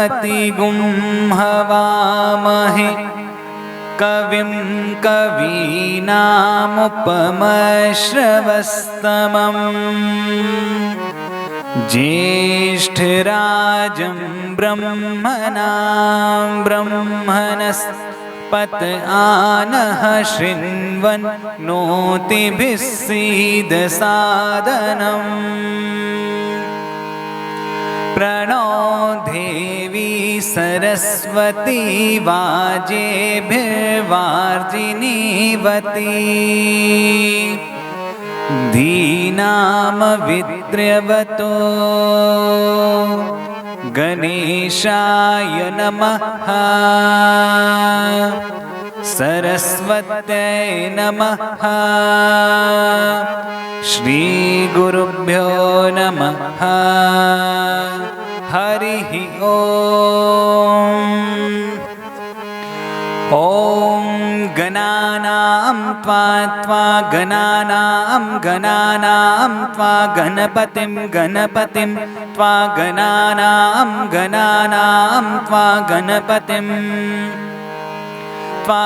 गणपतिगुं हवामहे कविं कवीनामुपमश्रवस्तमम् ज्येष्ठराजं ब्रह्मणां ब्रह्मणस्पत आनः शृण्वन् नोतिभिः सीदसादनम् प्रणो देवी सरस्वती वाजेभिर्वार्जिनीवती धीनामविद्र्यवतो गणेशाय नमः सरस्वत्यै नमः श्रीगुरुभ्यो नमः हरिः ॐ गणानां त्वा गणानां त्वा गणपतिं त्वा गणानां त्वा गणपतिं त्वा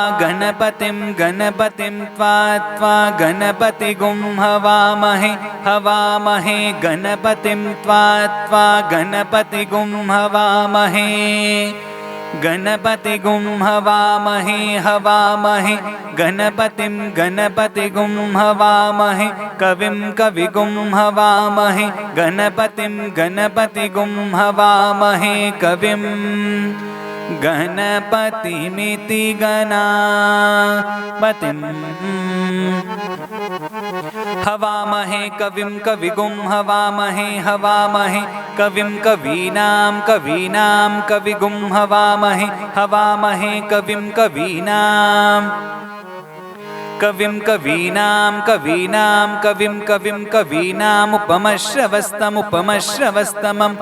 गणपतिगुं हवामहे गणपतिं त्वा गणपतिगुं हवामहे गणपतिगुं हवामहे गणपतिगुं हवामहे कविं कविगुं हवामहे गणपतिगुं हवामहे कविं गणपतिमिति गणापतिं हवामहे कविं कविगुं हवामहे कविं कवीनां कविगुं हवामहे कविं कवीनामुपमश्रवस्तमम्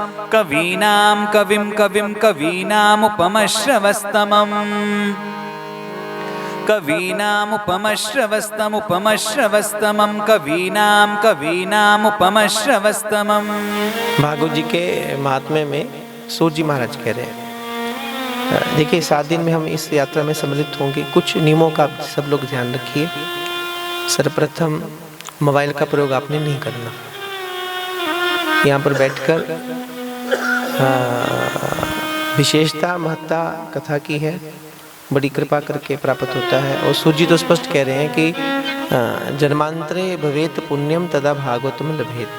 कवीनामुपमश्रवस्तमम्। भागवत जी के महात्म्य में सूत जी महाराज कह रहे हैं, देखिए 7 दिन में हम इस यात्रा में सम्मिलित होंगे। कुछ नियमों का सब लोग ध्यान रखिए। सर्वप्रथम मोबाइल का प्रयोग आपने नहीं करना। यहाँ पर बैठकर विशेषता महत्ता कथा की है, बड़ी कृपा करके प्राप्त होता है। और सूत जी तो स्पष्ट कह रहे हैं कि जन्मांतरे भवेत पुण्यम तदा भागवतम लभेत।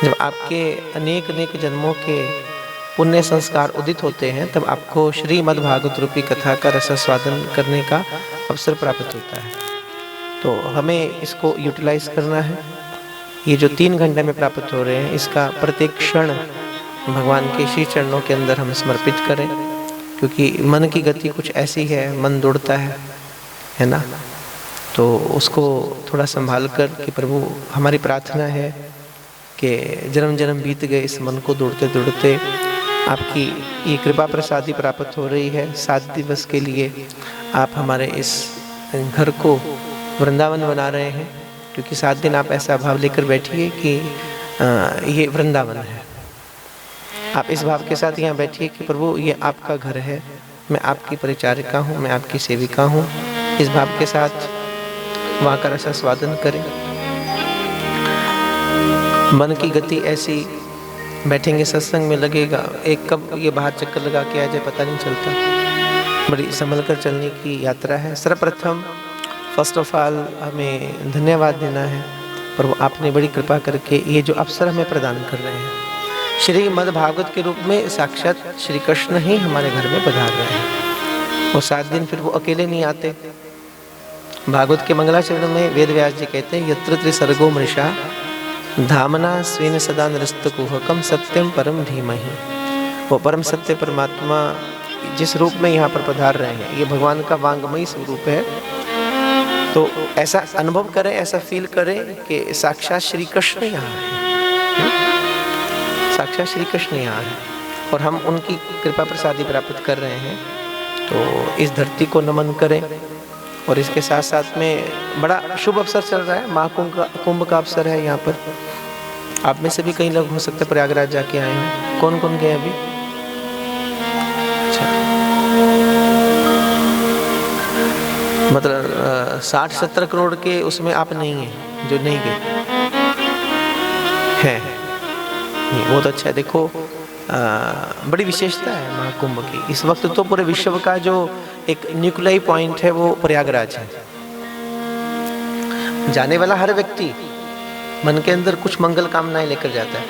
जब आपके अनेक जन्मों के पुण्य संस्कार उदित होते हैं तब आपको श्रीमद् भागवत रूपी कथा का रसास्वादन करने का अवसर प्राप्त होता है। तो हमें इसको यूटिलाइज करना है। ये जो 3 घंटे में प्राप्त हो रहे हैं, इसका प्रत्येक क्षण भगवान के श्री चरणों के अंदर हम समर्पित करें, क्योंकि मन की गति कुछ ऐसी है, मन दौड़ता है ना। तो उसको थोड़ा संभाल कर कि प्रभु, हमारी प्रार्थना है कि जन्म जन्म बीत गए, इस मन को दौड़ते दौड़ते आपकी ये कृपा प्रसादी प्राप्त हो रही है। 7 दिवस के लिए आप हमारे इस घर को वृंदावन बना रहे हैं, क्योंकि 7 दिन आप ऐसा भाव लेकर बैठिए कि ये वृंदावन है। आप इस भाव के साथ यहाँ बैठिए कि प्रभु, ये आपका घर है, मैं आपकी परिचारिका हूँ, मैं आपकी सेविका हूँ। इस भाव के साथ वहाँ का रसास्वादन करें। मन की गति ऐसी, बैठेंगे सत्संग में लगेगा एक कब ये बाहर चक्कर लगा के आ जाए पता नहीं चलता। बड़ी संभल कर चलने की यात्रा है। सर्वप्रथम फर्स्ट ऑफ ऑल हमें धन्यवाद देना है, पर वो आपने बड़ी कृपा करके ये जो अवसर हमें प्रदान कर रहे हैं। श्रीमद् भागवत के रूप में साक्षात श्री कृष्ण ही हमारे घर में पधार रहे हैं। वो 7 दिन फिर वो अकेले नहीं आते। भागवत के मंगलाचरण में वेद व्यास जी कहते हैं, यत्र त्रिसर्गो मृषा धामना स्वेन सदा नृस्तकुहकम सत्यम परम धीमहि। वो परम सत्य परमात्मा जिस रूप में यहाँ पर पधार रहे हैं, ये भगवान का वांगमयी स्वरूप है। तो ऐसा अनुभव करें, ऐसा फील करें कि साक्षात श्री कृष्ण यहाँ है, साक्षात श्री कृष्ण यहाँ है और हम उनकी कृपा प्रसादी प्राप्त कर रहे हैं। तो इस धरती को नमन करें। और इसके साथ साथ में बड़ा शुभ अवसर चल रहा है, महाकुंभ का अवसर है यहाँ पर। आप में से भी कई लोग हो सकते हैं प्रयागराज जाके आए हैं। कौन कौन गए अभी? मतलब 60-70 करोड़ के उसमें आप नहीं हैं जो नहीं गए हैं। नहीं, वो तो अच्छा है। देखो बड़ी विशेषता है महाकुंभ की। इस वक्त तो पूरे विश्व का जो एक न्यूक्लियाई पॉइंट है वो प्रयागराज है। जाने वाला हर व्यक्ति मन के अंदर कुछ मंगल कामनाएं लेकर जाता है,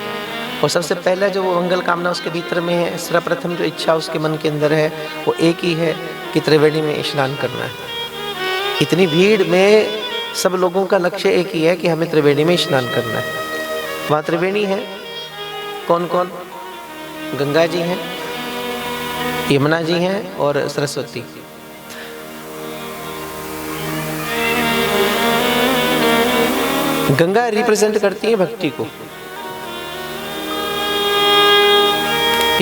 और सबसे पहला जो वो मंगल कामना उसके भीतर में है, सर्वप्रथम जो इच्छा उसके मन के अंदर है वो एक ही है कि त्रिवेणी में स्नान करना है। इतनी भीड़ में सब लोगों का लक्ष्य एक ही है कि हमें त्रिवेणी में स्नान करना है। वहाँ त्रिवेणी है, कौन कौन? गंगा जी हैं, यमुना जी हैं और सरस्वती। गंगा रिप्रेजेंट करती है भक्ति को,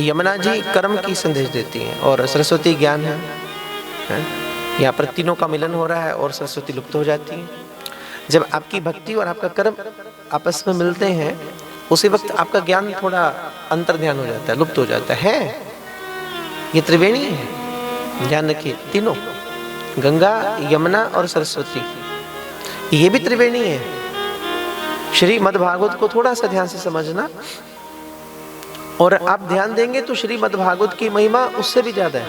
यमुना जी कर्म की संदेश देती हैं, और सरस्वती ज्ञान है। यहाँ पर तीनों का मिलन हो रहा है और सरस्वती लुप्त हो जाती है। जब आपकी भक्ति और आपका कर्म आपस में मिलते हैं उसी वक्त आपका ज्ञान थोड़ा अंतर्ध्यान हो जाता है, लुप्त हो जाता है। ये त्रिवेणी है, ध्यान रखिए। तीनों, गंगा, यमुना और सरस्वती, ये भी त्रिवेणी है। श्रीमद् भागवत को थोड़ा सा ध्यान से समझना, और आप ध्यान देंगे तो श्रीमद् भागवत की महिमा उससे भी ज्यादा है,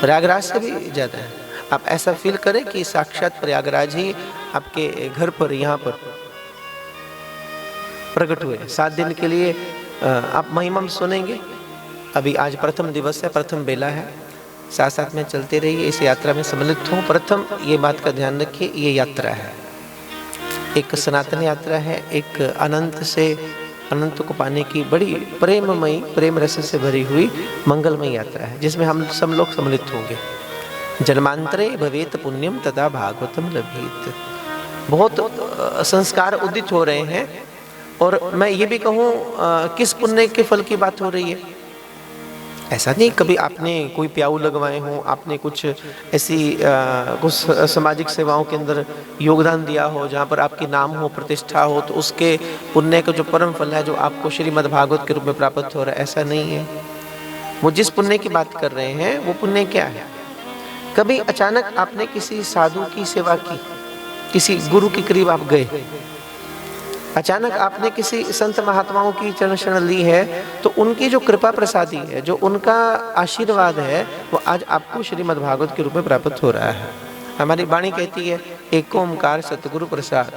प्रयागराज से भी ज्यादा है। आप ऐसा फील करें कि साक्षात प्रयागराज ही आपके घर पर, यहाँ पर प्रकट हुए। 7 दिन के लिए आप महिमा सुनेंगे। अभी आज प्रथम दिवस है, प्रथम बेला है, साथ साथ में चलते रहिए, इस यात्रा में सम्मिलित हो। प्रथम ये बात का ध्यान रखिए, ये यात्रा है, एक सनातन यात्रा है, एक अनंत से अनंत को पाने की बड़ी प्रेममयी, प्रेम रस से भरी हुई मंगलमयी यात्रा है, जिसमें हम सब लोग सम्मिलित होंगे। जन्मांतरे भवेत पुण्यम तदा भागवतम लभेत। बहुत संस्कार उदित हो रहे हैं, और मैं ये भी कहूँ किस पुण्य के फल की बात हो रही है। ऐसा नहीं कभी आपने कोई प्याऊ लगवाए हों, आपने कुछ ऐसी कुछ सामाजिक सेवाओं के अंदर योगदान दिया हो जहाँ पर आपकी नाम हो, प्रतिष्ठा हो, तो उसके पुण्य का जो परम फल है जो आपको श्रीमद् भागवत के रूप में प्राप्त हो रहा है, ऐसा नहीं है। वो जिस पुण्य की बात कर रहे हैं वो पुण्य क्या है? कभी अचानक आपने किसी साधु की सेवा की, किसी गुरु के करीब आप गए, अचानक आपने किसी संत महात्माओं की चरण शरण ली है, तो उनकी जो कृपा प्रसादी है, जो उनका आशीर्वाद है, वो आज आपको श्रीमद् भागवत के रूप में प्राप्त हो रहा है। हमारी वाणी कहती है एक ओंकार सतगुरु प्रसाद,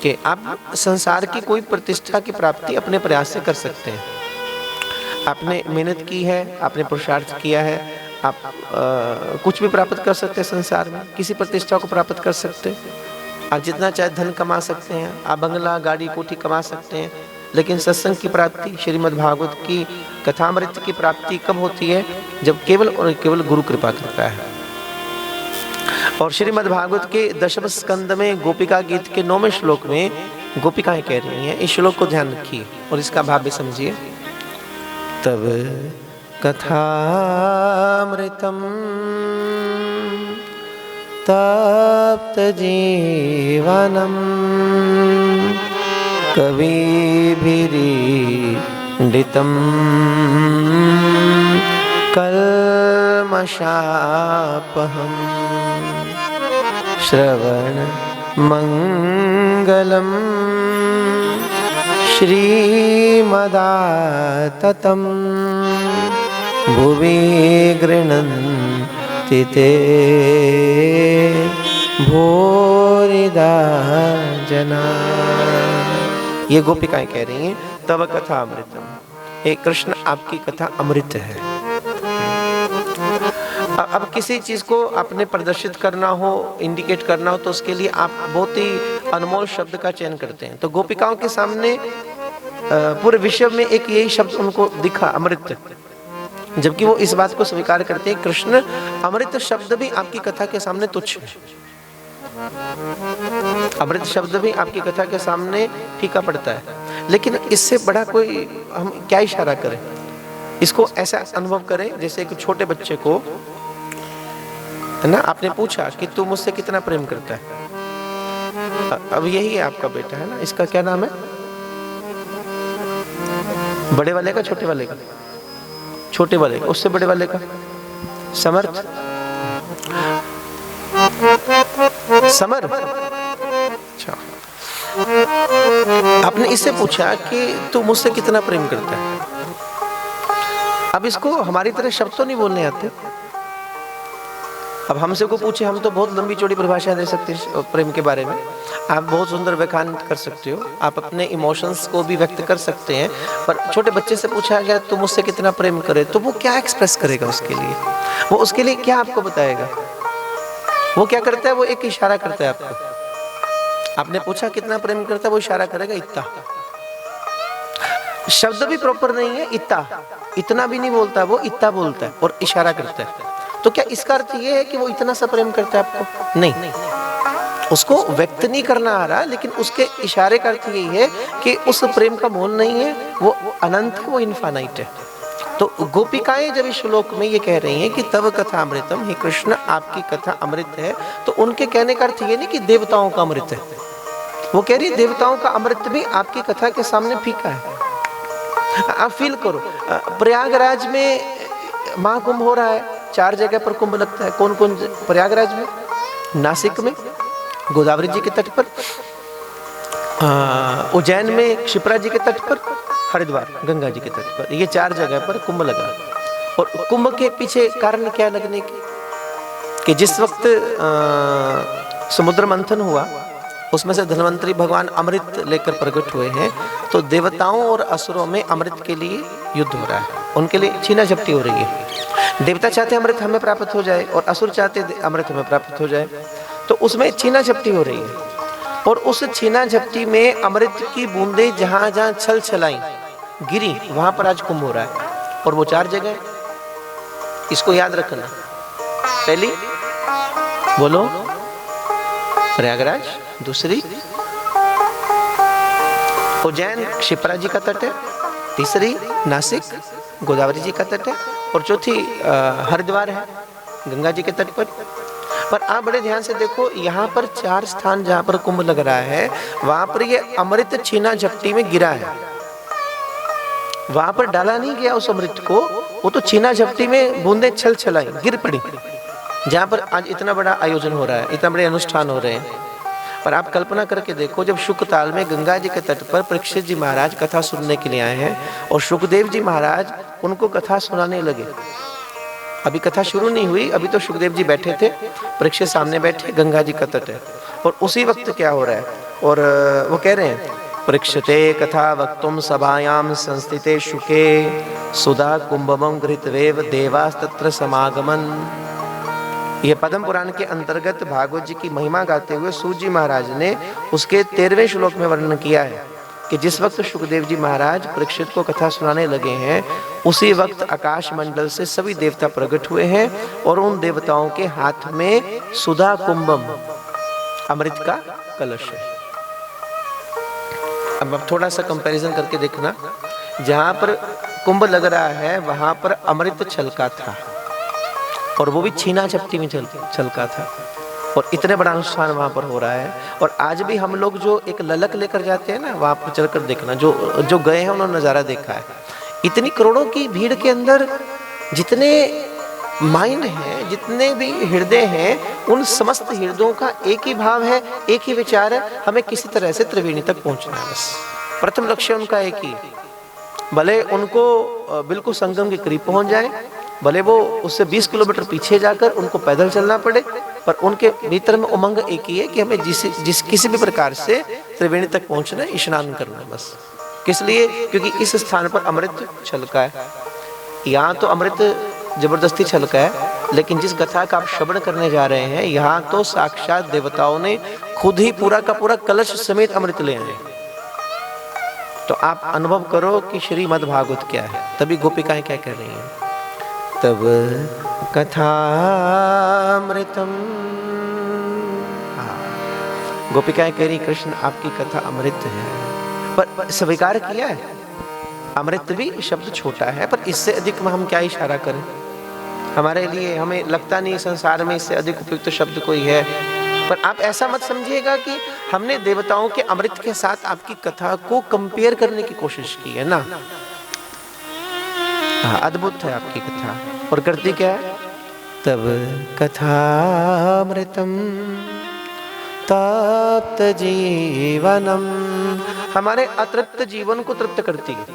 कि आप संसार की कोई प्रतिष्ठा की प्राप्ति अपने प्रयास से कर सकते हैं। आपने मेहनत की है, आपने पुरुषार्थ किया है, आप कुछ भी प्राप्त कर सकते हैं संसार में, किसी प्रतिष्ठा को प्राप्त कर सकते हैं। आप जितना चाहे धन कमा सकते हैं, आप बंगला, गाड़ी, कोठी कमा सकते हैं, लेकिन सत्संग की प्राप्ति, श्रीमद् भागवत की कथामृत की प्राप्ति कब होती है? जब केवल और केवल गुरु कृपा करता है। और श्रीमद् भागवत के 10वें स्कंद में गोपिका गीत के 9वें श्लोक में गोपिकाएं कह रही हैं, इस श्लोक को ध्यान रखिए और इसका भाव भी समझिए। तब कथामृतम तप्त जीवनम कविभिरीडितम कल्मषापहम श्रवण मंगलम श्रीमदाततम भुवि गृह्णन्ति ते भूरिदा जना। ये गोपिकाएं कह रही हैं तव कथा अमृतम, हे कृष्ण आपकी कथा अमृत है। अब किसी चीज को आपने प्रदर्शित करना हो, इंडिकेट करना हो, तो उसके लिए आप बहुत ही अनमोल शब्द का चयन करते हैं। तो गोपिकाओं के सामने पूरे विश्व में एक यही शब्द उनको दिखा, अमृत, जबकि वो इस बात को स्वीकार करते हैं कृष्ण अमृत शब्द भी आपकी कथा के सामने तुच्छ है। अमृत शब्द भी आपकी कथा के सामने फीका पड़ता है। लेकिन इससे बड़ा कोई हम क्या इशारा करें? इसको ऐसा अनुभव करें जैसे एक छोटे बच्चे को, है ना, आपने पूछा कि तू मुझसे कितना प्रेम करता है। अब यही है आपका बेटा, है ना, इसका क्या नाम है? बड़े वाले का, छोटे वाले का? छोटे वाले का। उससे बड़े वाले का? समर्थ। समर। अच्छा, आपने इससे पूछा कि तू मुझसे कितना प्रेम करता है। अब इसको हमारी तरह शब्द तो नहीं बोलने आते। अब हमसे को पूछे, हम तो बहुत लंबी चौड़ी परिभाषा दे सकते हैं प्रेम के बारे में। आप बहुत सुंदर व्याख्यान कर सकते हो, आप अपने इमोशंस को भी व्यक्त कर सकते हैं। पर छोटे बच्चे से पूछा गया तो मुझसे कितना प्रेम करे, तो वो क्या एक्सप्रेस करेगा उसके लिए? वो उसके लिए क्या आपको बताएगा? वो क्या करता है? वो एक इशारा करता है आपको। आपने पूछा कितना प्रेम करता है, वो इशारा करेगा इतना। शब्द भी प्रॉपर नहीं है, इतना भी नहीं बोलता, वो इतना बोलता है और इशारा करता है। तो क्या इसका अर्थ ये है कि वो इतना सा प्रेम करता है आपको? नहीं, उसको व्यक्त नहीं करना आ रहा, लेकिन उसके इशारे का अर्थ यही है कि उस प्रेम का मोल नहीं है, वो अनंत है, वो इनफाइनाइट है। तो गोपिकाएं जब इस श्लोक में ये कह रही हैं कि तव कथा अमृतम, हे कृष्ण आपकी कथा अमृत है, तो उनके कहने का अर्थ ये नहीं कि देवताओं का अमृत है। वो कह रही है देवताओं का अमृत भी आपकी कथा के सामने फीका है। आप फील करो, प्रयागराज में महाकुंभ हो रहा है, 4 जगह पर कुंभ लगता है। कौन कौन? प्रयागराज में, नासिक में गोदावरी जी के तट पर, उज्जैन में क्षिप्रा जी के तट पर, हरिद्वार गंगा जी के तट पर, ये 4 जगह पर कुंभ लगा। और कुंभ के पीछे कारण क्या लगने की? कि जिस वक्त समुद्र मंथन हुआ, उसमें से धन्वंतरी भगवान अमृत लेकर प्रकट हुए हैं, तो देवताओं और असुरों में अमृत के लिए युद्ध हो रहा है, उनके लिए छीना झपटी हो रही है। देवता चाहते अमृत हमें प्राप्त हो जाए और असुर चाहते अमृत हमें प्राप्त हो जाए, तो उसमें छीना झपटी हो रही है। और उस छीना झपटी में अमृत की बूंदें जहां जहां छल छलाई गिरी, वहां पर आज कुंभ हो रहा है। और वो 4 जगह, इसको याद रखना। पहली बोलो प्रयागराज, दूसरी उज्जैन क्षिप्रा जी का तट है, तीसरी नासिक गोदावरी जी का तट है, और चौथी हरिद्वार है गंगा जी के तट पर आप बड़े ध्यान से देखो, यहाँ पर 4 स्थान जहाँ पर कुंभ लग रहा है, वहां पर ये अमृत छीना झपटी में गिरा है। वहां पर डाला नहीं गया उस अमृत को, वो तो छीना झपटी में बूंदे छल छलाई गिर पड़ी, जहाँ पर आज इतना बड़ा आयोजन हो रहा है, इतना बड़े अनुष्ठान हो रहे हैं। पर आप कल्पना करके देखो, जब शुकताल में गंगा जी के तट पर परीक्षित जी महाराज कथा सुनने के लिए आए हैं और सुखदेव जी महाराज उनको कथा सुनाने लगे। अभी कथा शुरू नहीं हुई, अभी तो सुखदेव जी बैठे थे, परीक्षित सामने बैठे, गंगा जी का तट है। और उसी वक्त क्या हो रहा है, और वो कह रहे हैं परीक्षते कथा वक्तुम सभायाम संस्थिते शुके सुधा कुंभमं गृहीत्वेव देवास्तत्र समागमन। यह पद्म पुराण के अंतर्गत भागवत जी की महिमा गाते हुए सूत जी महाराज ने उसके 13वें श्लोक में वर्णन किया है कि जिस वक्त सुखदेव जी महाराज परीक्षित को कथा सुनाने लगे हैं, उसी वक्त आकाश मंडल से सभी देवता प्रकट हुए हैं और उन देवताओं के हाथ में सुधा कुंभम, अमृत का कलश है। अब आप थोड़ा सा कंपैरिजन करके देखना, जहां पर कुंभ लग रहा है वहां पर अमृत छलका था, और वो भी छीना झपटी में छलका था, और इतने बड़ा अनुष्ठान वहाँ पर हो रहा है। और आज भी हम लोग जो एक ललक लेकर जाते हैं ना, वहाँ पर चलकर देखना, जो गए हैं उन्होंने नज़ारा देखा है। इतनी करोड़ों की भीड़ के अंदर जितने माइंड हैं, जितने भी हृदय हैं, उन समस्त हृदयों का एक ही भाव है, एक ही विचार है, हमें किसी तरह से त्रिवेणी तक पहुँचना है। बस प्रथम लक्ष्य उनका एक ही, भले उनको बिल्कुल संगम के करीब पहुँच जाए, भले वो उससे 20 किलोमीटर पीछे जाकर उनको पैदल चलना पड़े, पर उनके भीतर में उमंग एक ही है कि हमें जिस किसी भी प्रकार से त्रिवेणी तक पहुंचना है, स्नान करना है। बस किस लिए? क्योंकि इस स्थान पर अमृत छलका है। यहाँ तो अमृत जबरदस्ती छलका है, लेकिन जिस कथा का आप श्रवण करने जा रहे हैं, यहाँ तो साक्षात देवताओं ने खुद ही पूरा का पूरा कलश समेत अमृत ले आए। तो आप अनुभव करो कि श्रीमद् भागवत क्या है। तभी गोपिकाएं क्या कह रही हैं, तब कथामृतम। गोपिकाएं कह रही कृष्ण आपकी कथा अमृत है, पर स्वीकार किया है, अमृत भी शब्द छोटा है, पर इससे अधिक में हम क्या इशारा करें? हमारे लिए हमें लगता नहीं संसार में इससे अधिक उपयुक्त शब्द कोई है। पर आप ऐसा मत समझिएगा कि हमने देवताओं के अमृत के साथ आपकी कथा को कंपेयर करने की कोशिश की है ना। अद्भुत है आपकी कथा। और करती क्या है? तब कथामृतम तप्त जीवनम, हमारे अतृप्त जीवन को तृप्त करती है।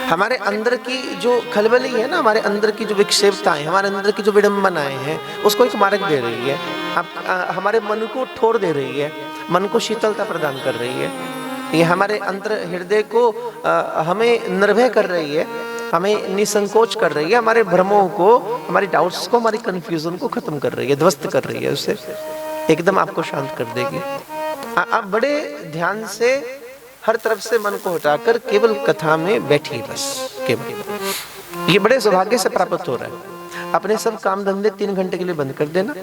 हमारे अंदर की जो खलबली है ना, हमारे अंदर की जो विक्षेपताएं, हमारे अंदर की जो विडंबनाएं हैं, उसको एक मार्ग दे रही है। हमारे मन को ठोर दे रही है, मन को शीतलता प्रदान कर रही है। ये हमारे अंतर हृदय को हमें निर्भय कर रही है, हमें निसंकोच कर रही है, हमारे भ्रमों को, हमारी डाउट्स को, हमारी कंफ्यूजन को खत्म कर रही है, ध्वस्त कर रही है, उससे एकदम आपको शांत कर देगी। आप बड़े ध्यान से हर तरफ से मन को हटाकर केवल कथा में बैठिए, बस केवल। ये बड़े सौभाग्य से प्राप्त हो रहा है। अपने सब काम धंधे 3 घंटे के लिए बंद कर देना,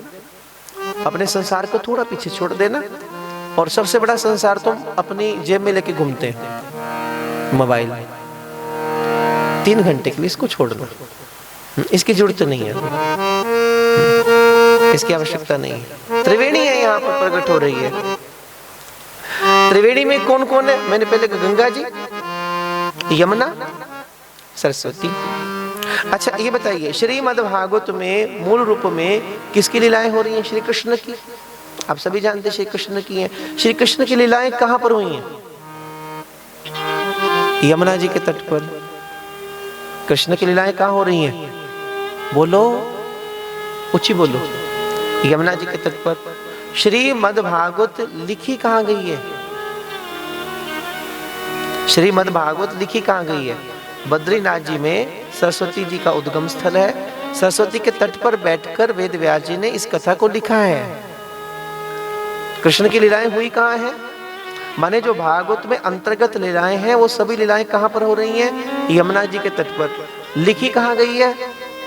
अपने संसार को थोड़ा पीछे छोड़ देना, और सबसे बड़ा संसार तो अपनी जेब में लेके घूमते हैं, मोबाइल। 3 घंटे के लिए इसको छोड़ दो, इसकी जरूरत नहीं है, इसकी आवश्यकता नहीं है। त्रिवेणी है यहाँ पर प्रकट हो रही है। त्रिवेणी में कौन कौन है? मैंने पहले कहा गंगा जी, यमुना, सरस्वती। अच्छा ये बताइए, श्रीमद् भागवत में मूल रूप में किसकी लीलाएं हो रही हैं? श्री कृष्ण की। आप सभी जानते हैं श्री कृष्ण की हैं। श्री कृष्ण की लीलाएं कहां पर हुई हैं? यमुना जी के तट पर। कृष्ण की लीलाएं कहां हो रही हैं? बोलो, ऊंची बोलो। यमुना जी के तट पर। श्रीमद् भागवत लिखी कहां गई है? श्रीमद् भागवत लिखी कहां गई है? बद्रीनाथ जी में सरस्वती जी का उद्गम स्थल है। सरस्वती के तट पर बैठकर वेद व्यास जी ने इस कथा को लिखा है। कृष्ण की लीलाएं हुई कहां है? माने जो भागवत में अंतर्गत लीलाएं हैं, वो सभी लीलाएं कहां पर हो रही हैं? यमुना जी के तट पर। लिखी कहां गई है?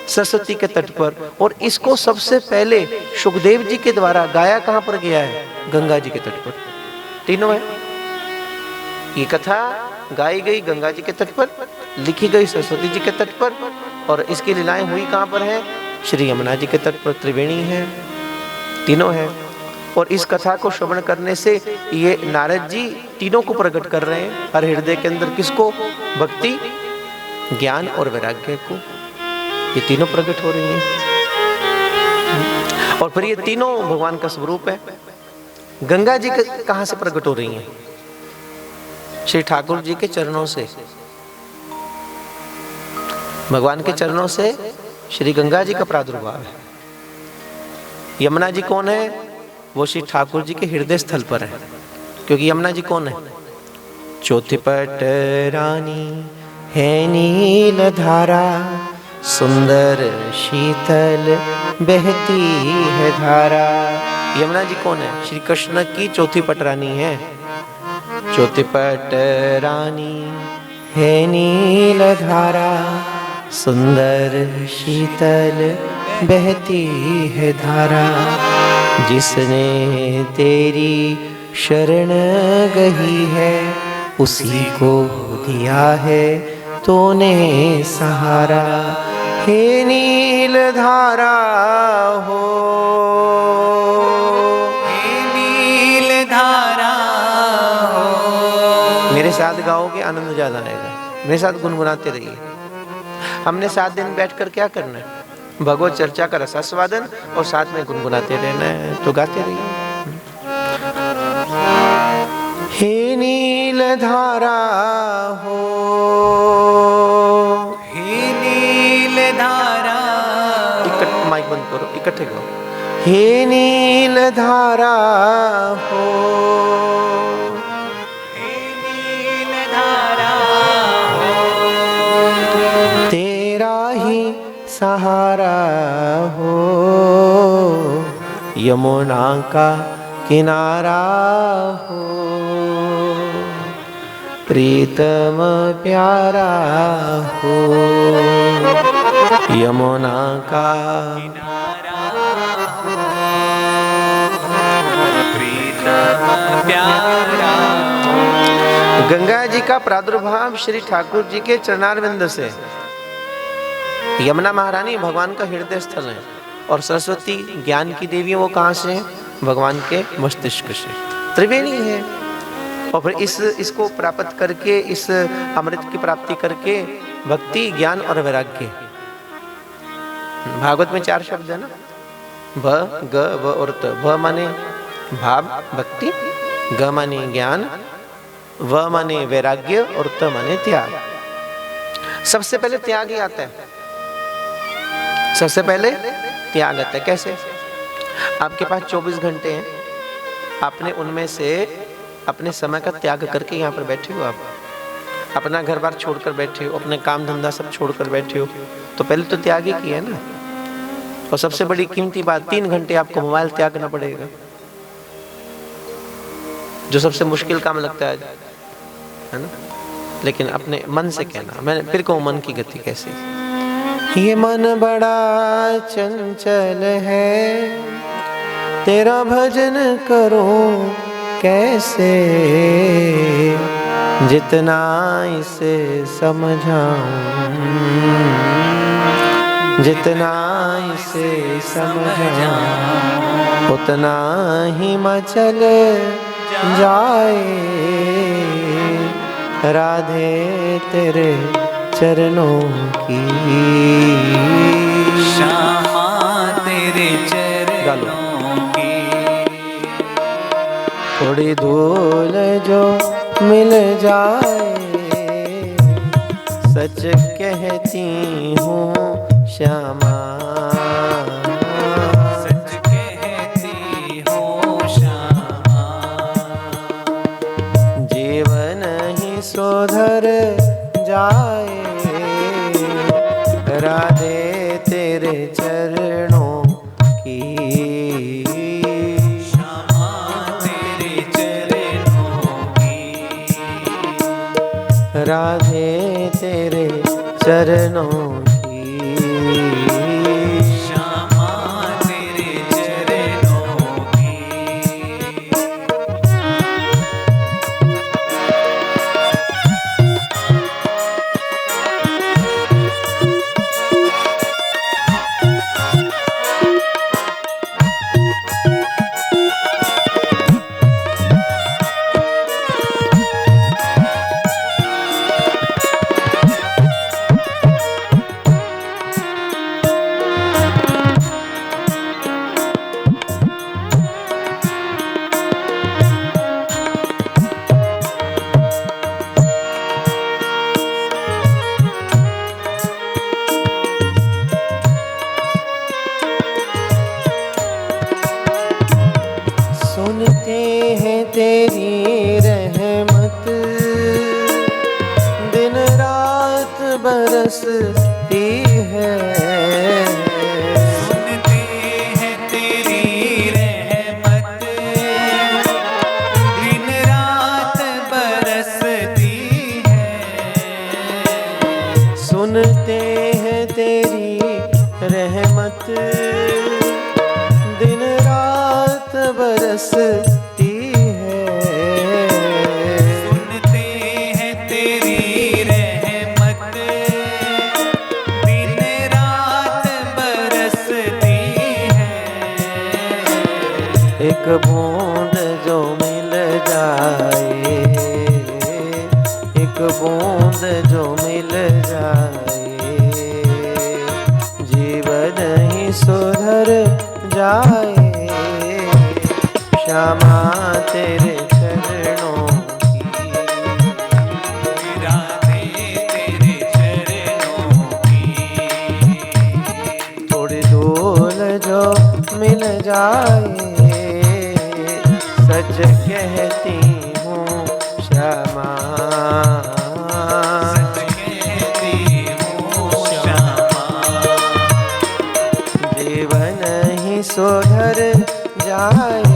सरस्वती के तट पर। और इसको सबसे पहले सुखदेव जी के द्वारा गाया कहां पर गया है? गंगा जी के तट पर। तीनों है। ये कथा गाई गई गंगा जी के तट पर, लिखी गई सरस्वती जी के तट पर, और इसकी लीलाएं हुई कहां पर है? श्री यमुना जी के तट पर। त्रिवेणी है, तीनों है। और इस कथा को श्रवण करने से ये नारद जी तीनों को प्रकट कर रहे हैं हर हृदय के अंदर। किसको? भक्ति, ज्ञान और वैराग्य को। ये तीनों प्रकट हो रही हैं। और फिर ये तीनों भगवान का स्वरूप है। गंगा जी कहां से प्रकट हो रही हैं? श्री ठाकुर जी के चरणों से। भगवान के चरणों से श्री गंगा जी का प्रादुर्भाव है। यमुना जी कौन है? वो श्री ठाकुर जी के हृदय स्थल पर है। क्योंकि यमुना जी कौन है? चौथीपट रानी है नील धारा, सुंदर शीतल बहती है धारा। यमुना जी कौन है? श्री कृष्ण की चौथीपट रानी है। चौथीपट रानी है नील धारा, सुंदर शीतल बहती है धारा। जिसने तेरी शरण गही है, उसी को दिया है तूने सहारा। हे नील धारा हो, हे नील धारा हो। मेरे साथ गाओगे आनंद ज्यादा आएगा। मेरे साथ गुनगुनाते रहिए। हमने 7 दिन बैठकर क्या करना है? भगवत चर्चा का रसास्वादन और साथ में गुनगुनाते रहना है। तो गाते रहिए। हे नील धारा हो, हे नील धारा। माइक बंद करो, इकट्ठे गाओ। हे नील धारा हो, हे नील धारा हो। तेरा ही सहारा हो, यमुना का किनारा हो, प्रीतम प्यारा हो, यमुना का प्रीतम प्यारा। गंगा जी का प्रादुर्भाव श्री ठाकुर जी के चरणारविंद से। यमुना महारानी भगवान का हृदय स्थल है। और सरस्वती ज्ञान की देवी, वो कहाँ से है? भगवान के मस्तिष्क से। त्रिवेणी है। और फिर इसको प्राप्त करके, इस अमृत की प्राप्ति करके भक्ति, ज्ञान और वैराग्य, भागवत में 4 शब्द है ना, भ ग व और त। भ माने भाव भक्ति, ग माने ज्ञान, व माने वैराग्य और त माने त्याग। सबसे पहले त्याग ही आता है, सबसे पहले त्याग आता है। कैसे? आपके पास 24 घंटे हैं, आपने उनमें से अपने समय का त्याग करके यहाँ पर बैठे हो। आप अपना घर बार छोड़कर बैठे हो, अपने काम धंधा सब छोड़कर बैठे हो, तो पहले तो त्याग ही किया है ना। और सबसे बड़ी कीमती बात, 3 घंटे आपको मोबाइल त्यागना पड़ेगा, जो सबसे मुश्किल काम लगता है ना। लेकिन अपने मन से कहना, मैं फिर कहूँ मन की गति कैसी। ये मन बड़ा चंचल है, तेरा भजन करूं कैसे, जितना इसे समझाऊं, जितना इसे समझाऊं, उतना ही मचल जाए राधे तेरे चरणों की। श्यामा तेरे चरणों की, थोड़ी धूल जो मिल जाए, सच कहती हूँ श्यामा, सच कहती हूँ श्यामा, जीवन ही सुधर जाए राधे तेरे चरणों की। श्यामा तेरे चरणों की, राधे तेरे चरणों की। श्यामा तेरे चरणों की। सुनते हैं तेरी रहमत, दिन रात बरसती है। सुनते हैं तेरी रहमत, दिन रात बरसती है। सुनते हैं तेरी रहमत, दिन रात बरसती है। सुनते हैं तेरी रहमत, दिन रात बरसती है। एक बूंद जो मिल जाए, एक बूंद जो मिल जाए, जीवन ही सुधर जाए श्यामा तेरे चरणों की। राधे तेरे चरणों की, थोड़ी धूल जो मिल जाए, सच कहती हूँ श्यामा, सच कहती हूँ श्यामा, जीवन ही सुधर जाए